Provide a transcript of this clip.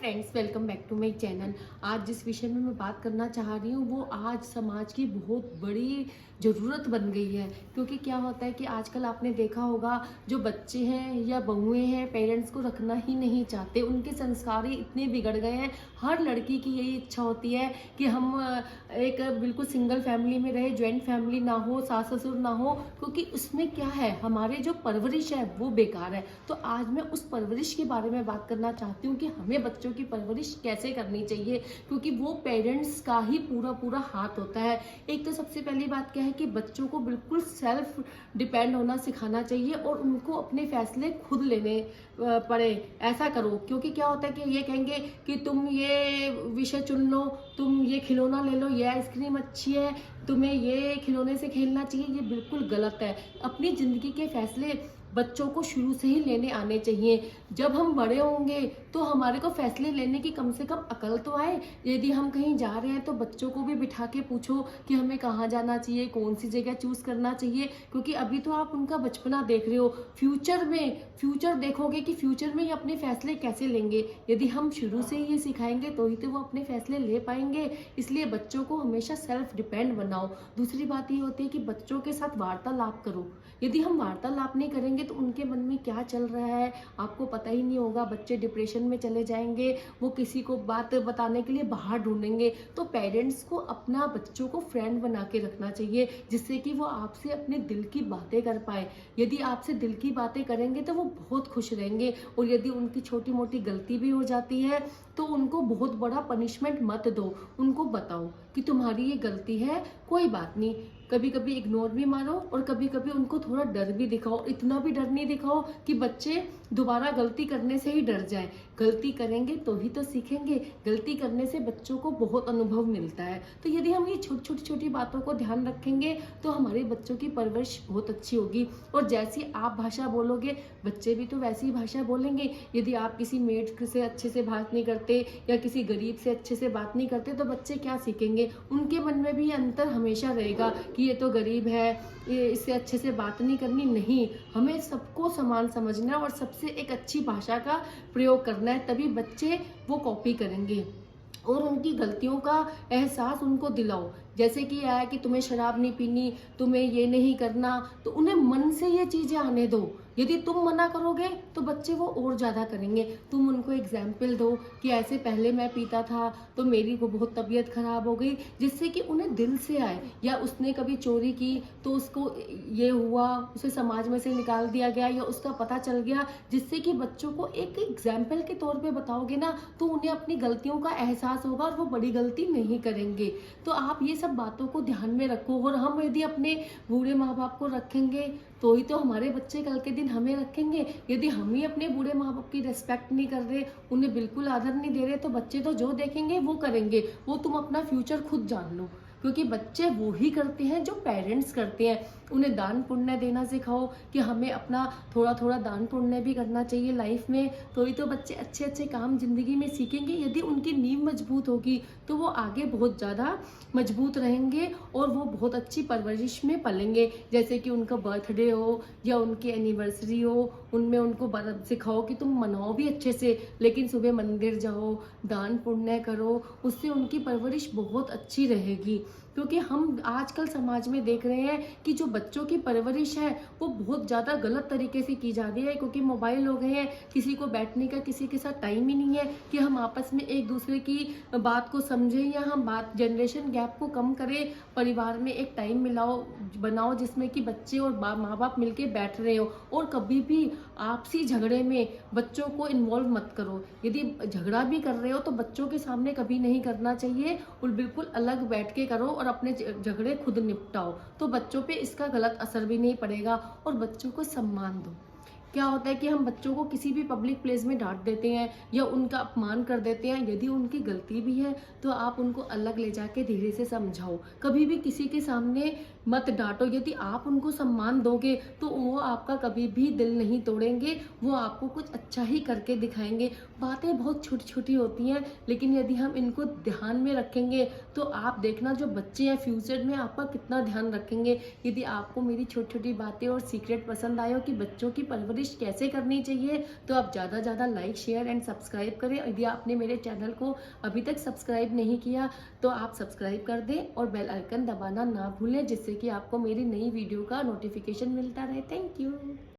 Friends, welcome back to my channel. आज जिस विषय में मैं बात करना चाह रही हूँ वो आज समाज की बहुत बड़ी ज़रूरत बन गई है। क्योंकि क्या होता है कि आजकल आपने देखा होगा, जो बच्चे हैं या बहुएं हैं पेरेंट्स को रखना ही नहीं चाहते, उनके संस्कार ही इतने बिगड़ गए हैं। हर लड़की की यही इच्छा होती है कि हम एक बिल्कुल सिंगल फैमिली में रहे, ज्वाइंट फैमिली ना हो, सास ससुर ना हो, क्योंकि उसमें क्या है, हमारे जो परवरिश है वो बेकार है। तो आज मैं उस परवरिश के बारे में बात करना चाहती हूँ कि हमें बच्चों की परवरिश कैसे करनी चाहिए, क्योंकि वो पेरेंट्स का ही पूरा पूरा हाथ होता है। एक तो सबसे पहली बात क्या है कि बच्चों को बिल्कुल सेल्फ डिपेंड होना सिखाना चाहिए और उनको अपने फैसले खुद लेने पड़े। ऐसा करो, क्योंकि क्या होता है कि ये कहेंगे कि तुम ये विषय चुन लो, तुम ये खिलौना ले लो, ये आइसक्रीम अच्छी है, तुम्हें ये खिलौने से खेलना चाहिए, ये बिल्कुल गलत है। अपनी ज़िंदगी के फैसले बच्चों को शुरू से ही लेने आने चाहिए। जब हम बड़े होंगे तो हमारे को फैसले लेने की कम से कम अकल तो आए। यदि हम कहीं जा रहे हैं तो बच्चों को भी बिठा के पूछो कि हमें कहाँ जाना चाहिए, कौन सी जगह चूज करना चाहिए, क्योंकि अभी तो आप उनका बचपना देख रहे हो। फ्यूचर देखोगे कि फ्यूचर में ये अपने फैसले कैसे लेंगे। यदि हम शुरू से ही ये सिखाएंगे तो ही तो वो अपने फैसले ले पाएंगे। इसलिए बच्चों को हमेशा सेल्फ डिपेंड बनाओ। दूसरी बात ये होती है कि बच्चों के साथ वार्तालाप करो। यदि हम वार्तालाप नहीं करेंगे तो उनके मन में क्या चल रहा है आपको पता ही नहीं होगा। बच्चे डिप्रेशन में चले जाएंगे, वो किसी को बात बताने के लिए बाहर ढूंढेंगे। तो पेरेंट्स को अपना बच्चों को फ्रेंड बना के रखना चाहिए, जिससे कि वो आपसे अपने दिल की बातें कर पाए। यदि आपसे दिल की बातें करेंगे तो वो बहुत खुश रहेंगे। और यदि उनकी छोटी मोटी गलती भी हो जाती है तो उनको बहुत बड़ा पनिशमेंट मत दो। उनको बताओ कि तुम्हारी ये गलती है, कोई बात नहीं। कभी कभी इग्नोर भी मारो और कभी कभी उनको थोड़ा डर भी दिखाओ। इतना भी डर नहीं दिखाओ कि बच्चे दोबारा गलती करने से ही डर जाए। गलती करेंगे तो ही तो सीखेंगे। गलती करने से बच्चों को बहुत अनुभव मिलता है। तो यदि हम ये छोटी छोटी बातों को ध्यान रखेंगे तो हमारे बच्चों की परवरिश बहुत अच्छी होगी। और जैसी आप भाषा बोलोगे बच्चे भी तो वैसी भाषा बोलेंगे। यदि आप किसी मेड से अच्छे से बात नहीं करते या किसी गरीब से अच्छे से बात नहीं करते तो बच्चे क्या सीखेंगे। उनके मन में भी अंतर हमेशा रहेगा कि ये तो गरीब है, ये इससे अच्छे से बात नहीं करनी। नहीं, हमें सबको समान समझना है और सबसे एक अच्छी भाषा का प्रयोग करना है, तभी बच्चे वो कॉपी करेंगे। और उनकी गलतियों का एहसास उनको दिलाओ। जैसे कि यह है कि तुम्हें शराब नहीं पीनी, तुम्हें ये नहीं करना, तो उन्हें मन से ये चीजें आने दो। यदि तुम मना करोगे तो बच्चे वो और ज्यादा करेंगे। तुम उनको एग्जाम्पल दो कि ऐसे पहले मैं पीता था तो मेरी को बहुत तबीयत खराब हो गई, जिससे कि उन्हें दिल से आए। या उसने कभी चोरी की तो उसको ये हुआ, उसे समाज में से निकाल दिया गया या उसका पता चल गया, जिससे कि बच्चों को एक एग्जाम्पल के तौर पे बताओगे ना तो उन्हें अपनी गलतियों का एहसास होगा और वो बड़ी गलती नहीं करेंगे। तो आप ये सब बातों को ध्यान में रखो। और हम यदि अपने बूढ़े माँ बाप को रखेंगे तो ही तो हमारे बच्चे कल के दिन हमें रखेंगे। यदि हम ही अपने बूढ़े माँ बाप की रिस्पेक्ट नहीं कर रहे, उन्हें बिल्कुल आदर नहीं दे रहे, तो बच्चे तो जो देखेंगे वो करेंगे। वो तुम अपना फ्यूचर खुद जान लो, क्योंकि बच्चे वो ही करते हैं जो पेरेंट्स करते हैं। उन्हें दान पुण्य देना सिखाओ कि हमें अपना थोड़ा थोड़ा दान पुण्य भी करना चाहिए लाइफ में, तो ही तो बच्चे अच्छे अच्छे काम जिंदगी में सीखेंगे। यदि उनकी नींव मजबूत होगी तो वो आगे बहुत ज़्यादा मजबूत रहेंगे और वो बहुत अच्छी परवरिश में पलेंगे। जैसे कि उनका बर्थडे हो या उनकी एनिवर्सरी हो, उनमें उनको सिखाओ कि तुम मनाओ भी अच्छे से, लेकिन सुबह मंदिर जाओ, दान पुण्य करो, उससे उनकी परवरिश बहुत अच्छी रहेगी। क्योंकि हम आजकल समाज में देख रहे हैं कि जो बच्चों की परवरिश है वो बहुत ज़्यादा गलत तरीके से की जा रही है, क्योंकि मोबाइल हो गए हैं। किसी को बैठने का किसी के साथ टाइम ही नहीं है कि हम आपस में एक दूसरे की बात को समझें या हम बात जनरेशन गैप को कम करें। परिवार में एक टाइम बनाओ जिसमें कि बच्चे और माँ बाप मिलके बैठ रहे हो। और कभी भी आपसी झगड़े में बच्चों को इन्वॉल्व मत करो। यदि झगड़ा भी कर रहे हो तो बच्चों के सामने कभी नहीं करना चाहिए, और बिल्कुल अलग बैठ के करो और अपने झगड़े खुद निपटाओ। तो बच्चों पे इसका गलत असर भी नहीं पड़ेगा। और बच्चों को सम्मान दो। क्या होता है कि हम बच्चों को किसी भी पब्लिक प्लेस में डांट देते हैं या उनका अपमान कर देते हैं। यदि उनकी गलती भी है तो आप उनको अलग ले जाके धीरे से समझाओ। कभी भी किसी के सामने मत डांटो। यदि आप उनको सम्मान दोगे तो वो आपका कभी भी दिल नहीं तोड़ेंगे, वो आपको कुछ अच्छा ही करके दिखाएंगे। बातें बहुत छोटी छोटी होती हैं, लेकिन यदि हम इनको ध्यान में रखेंगे तो आप देखना जो बच्चे हैं फ्यूचर में आपका कितना ध्यान रखेंगे। यदि आपको मेरी छोटी छोटी बातें और सीक्रेट पसंद आए हो कि बच्चों की परवरिश परवरिश कैसे करनी चाहिए, तो आप ज़्यादा से ज़्यादा लाइक शेयर एंड सब्सक्राइब करें। यदि आपने मेरे चैनल को अभी तक सब्सक्राइब नहीं किया तो आप सब्सक्राइब कर दें और बेल आइकन दबाना ना भूलें, जिससे कि आपको मेरी नई वीडियो का नोटिफिकेशन मिलता रहे। Thank you.